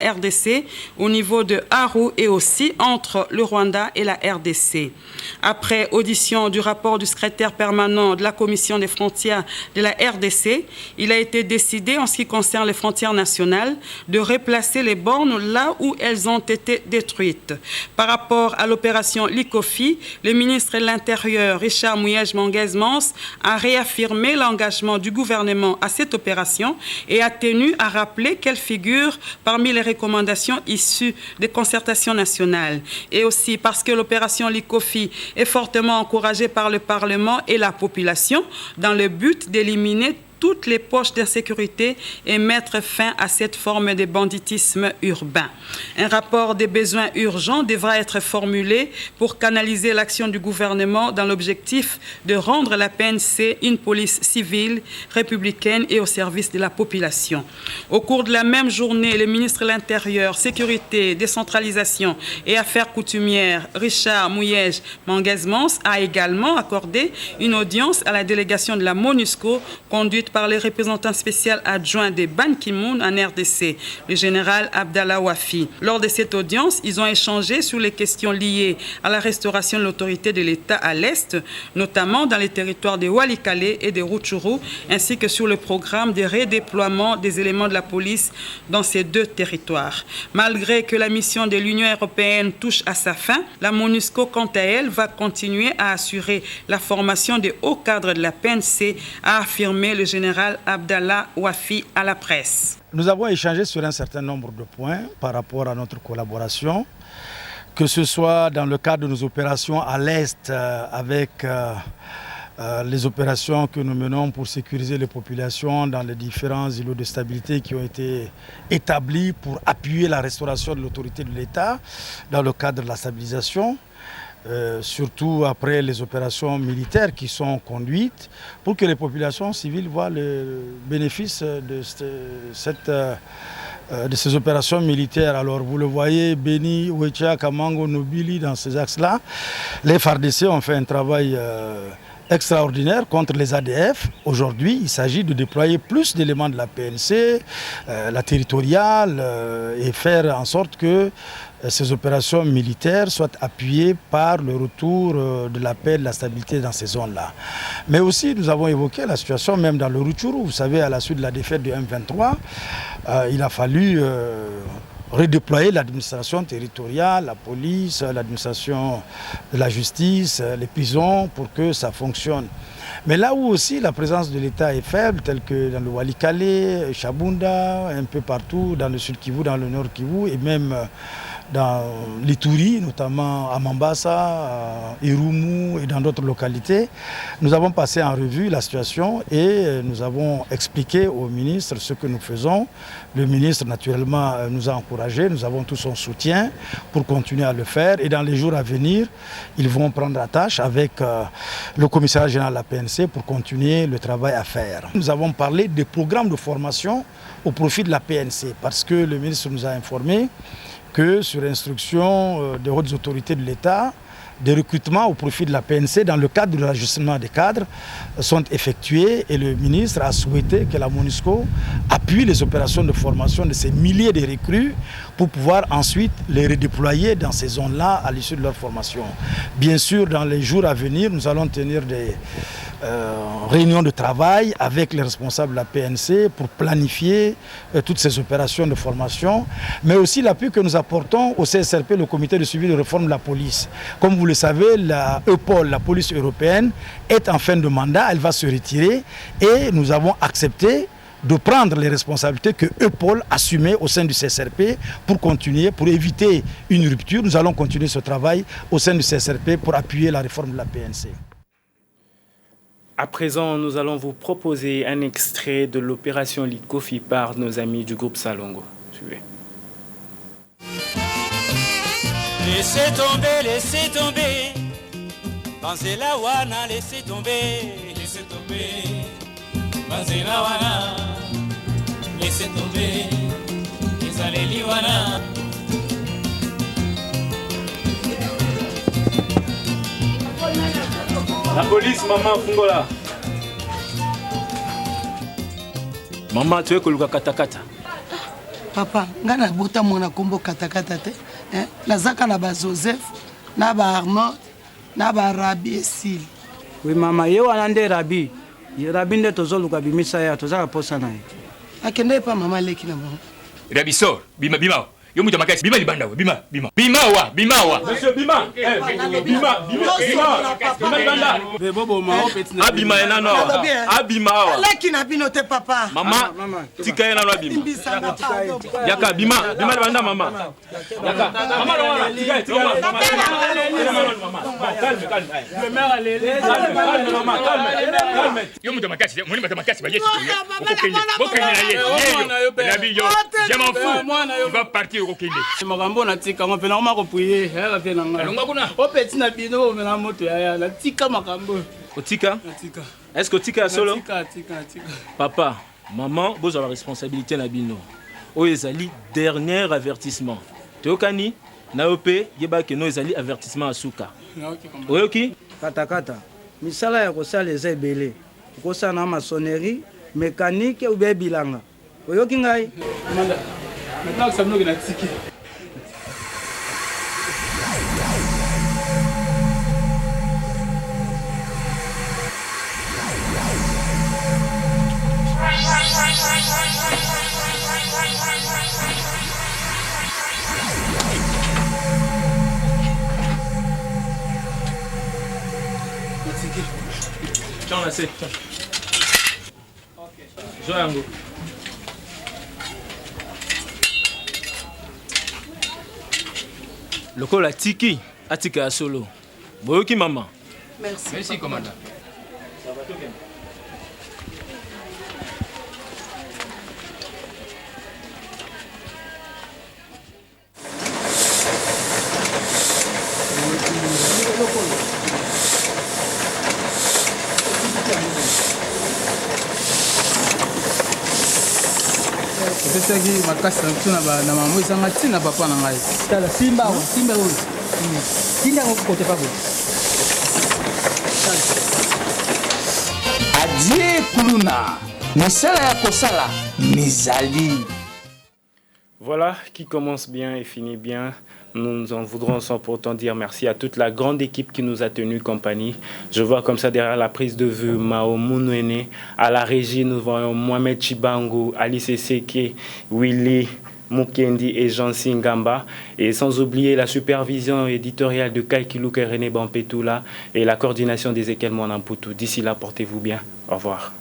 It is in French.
RDC au niveau de Aru et aussi entre le Rwanda et la RDC. Après audition du rapport du secrétaire permanent de la Commission des frontières de la RDC, il a été décidé en ce qui concerne les frontières nationales de replacer les bornes là où elles ont été détruites. Par rapport à l'opération Likofi, le ministre de l'Intérieur Richard Muyej-Manguez-Mons a réaffirmé l'engagement du gouvernement à cette opération et a tenu à rappeler qu'elle figure parmi les recommandations issues des concertations nationales. Et aussi parce que l'opération Likofi est fortement encouragée par le Parlement et la population dans le but d'éliminer toutes les poches d'insécurité et mettre fin à cette forme de banditisme urbain. Un rapport des besoins urgents devra être formulé pour canaliser l'action du gouvernement dans l'objectif de rendre la PNC une police civile, républicaine et au service de la population. Au cours de la même journée, le ministre de l'Intérieur, Sécurité, Décentralisation et Affaires coutumières, Richard Muyej-Manguez-Mons, a également accordé une audience à la délégation de la MONUSCO conduite par les représentants spéciaux adjoints de Ban Ki-moon en RDC, le général Abdallah Wafi. Lors de cette audience, ils ont échangé sur les questions liées à la restauration de l'autorité de l'État à l'Est, notamment dans les territoires de Walikale et de Rutshuru, ainsi que sur le programme de redéploiement des éléments de la police dans ces deux territoires. Malgré que la mission de l'Union européenne touche à sa fin, la MONUSCO, quant à elle, va continuer à assurer la formation des hauts cadres de la PNC, a affirmé le général Abdallah Wafi à la presse. Nous avons échangé sur un certain nombre de points par rapport à notre collaboration, que ce soit dans le cadre de nos opérations à l'Est avec les opérations que nous menons pour sécuriser les populations dans les différents îlots de stabilité qui ont été établis pour appuyer la restauration de l'autorité de l'État dans le cadre de la stabilisation. Surtout après les opérations militaires qui sont conduites pour que les populations civiles voient le bénéfice de ces opérations militaires. Alors vous le voyez, Beni, Ouecha, Kamango, Nobili, dans ces axes-là, les FARDC ont fait un travail extraordinaire contre les ADF. Aujourd'hui, il s'agit de déployer plus d'éléments de la PNC, la territoriale, et faire en sorte que ces opérations militaires soient appuyées par le retour de la paix et de la stabilité dans ces zones-là. Mais aussi, nous avons évoqué la situation même dans le Rutshuru. Vous savez, à la suite de la défaite de M23, il a fallu redéployer l'administration territoriale, la police, l'administration de la justice, les prisons pour que ça fonctionne. Mais là où aussi la présence de l'État est faible, tel que dans le Walikale, Chabunda, un peu partout, dans le sud Kivu, dans le nord Kivu et même dans l'Ituri, notamment à Mambasa, à Irumu et dans d'autres localités. Nous avons passé en revue la situation et nous avons expliqué au ministre ce que nous faisons. Le ministre, naturellement, nous a encouragés. Nous avons tout son soutien pour continuer à le faire. Et dans les jours à venir, ils vont prendre la tâche avec le commissariat général de la PNC pour continuer le travail à faire. Nous avons parlé des programmes de formation au profit de la PNC parce que le ministre nous a informé que sur instruction des hautes autorités de l'État, des recrutements au profit de la PNC dans le cadre de l'ajustement des cadres sont effectués et le ministre a souhaité que la MONUSCO appuie les opérations de formation de ces milliers de recrues pour pouvoir ensuite les redéployer dans ces zones-là à l'issue de leur formation. Bien sûr, dans les jours à venir, nous allons tenir des réunions de travail avec les responsables de la PNC pour planifier toutes ces opérations de formation, mais aussi l'appui que nous apportons au CSRP, le comité de suivi de réforme de la police. Comme vous le savez, la EPOL, la police européenne, est en fin de mandat, elle va se retirer et nous avons accepté de prendre les responsabilités que EPOL assumait au sein du CSRP pour continuer, pour éviter une rupture. Nous allons continuer ce travail au sein du CSRP pour appuyer la réforme de la PNC. À présent, nous allons vous proposer un extrait de l'opération Likofi par nos amis du groupe Salongo. Suivez. Laissez tomber. Banzela wana, laissez tomber. Laissez tomber. Banzela wana, laissez tomber. Ezaleli wana. La police, maman, fungola. Maman, tu es que le katakata. Papa, ngana bota mona kombo katakata te. Nazaka na ba Joseph, na ba Armand, na ba Rabi Esili. Oui mama, ye wana nde Rabi. Ye Rabi nde tozoluka bimisa ya tozaka posa na ye. Akende pa mama leki na bango. Rabi sort, bima. Yo muta makasi bima libanda wa bima. Bima wa. Monsieur bima. Bima libanda. Bobo mao petit na. Abima enano wa. Abima wa. Leki na bino te papa. Mama, tika enano abima. Yaka bima libanda mama. Yaka. Mama wana tika. Calme. Yo muta makasi, moni muta makasi ba yesu. Okokende na ye. Rabi yo. Je m'en fous. Il va partir au Kenya. Makambo na tika ngo pena ngoma ko puye. Ya pena ngoma. Alonga kuna. O petit na bino mena moto ya na tika makambo. Otika? Tika. Est-ce que Otika solo? Tika. Papa, maman, vous avez la responsabilité na bino. Oyezali dernier avertissement. Teokani naope yeba ke no ezali avertissement asuka. Oyoki? Katakata. Misala ya kosala eza ebele. Kosala na maçonnerie, mécanique ou bien bilanga. Oyoki ngai? Maintenant que ça me tika. Tiens là c'est. Joyango. Lokola tiki atika ya solo. Boyoki maman. Merci commandant. Ça va tout bien. Petaki makasi na tuna ba na mamu isanga tina papa na ngai. Tala simba oyo. Tinda kote pa boye. Adie kuluna. Misala ya kosala mizali. Voilà, qui commence bien et finit bien. Nous en voudrons sans pourtant dire merci à toute la grande équipe qui nous a tenu compagnie. Je vois comme ça derrière la prise de vue Mao Mounouene. À la régie, nous voyons Mohamed Chibangu, Alice Seke, Willy Mukendi et Jean Singamba. Et sans oublier la supervision éditoriale de Kaikiluke René Bampetoula et la coordination d'Ezekiel Mwanamputu. D'ici là, portez-vous bien. Au revoir.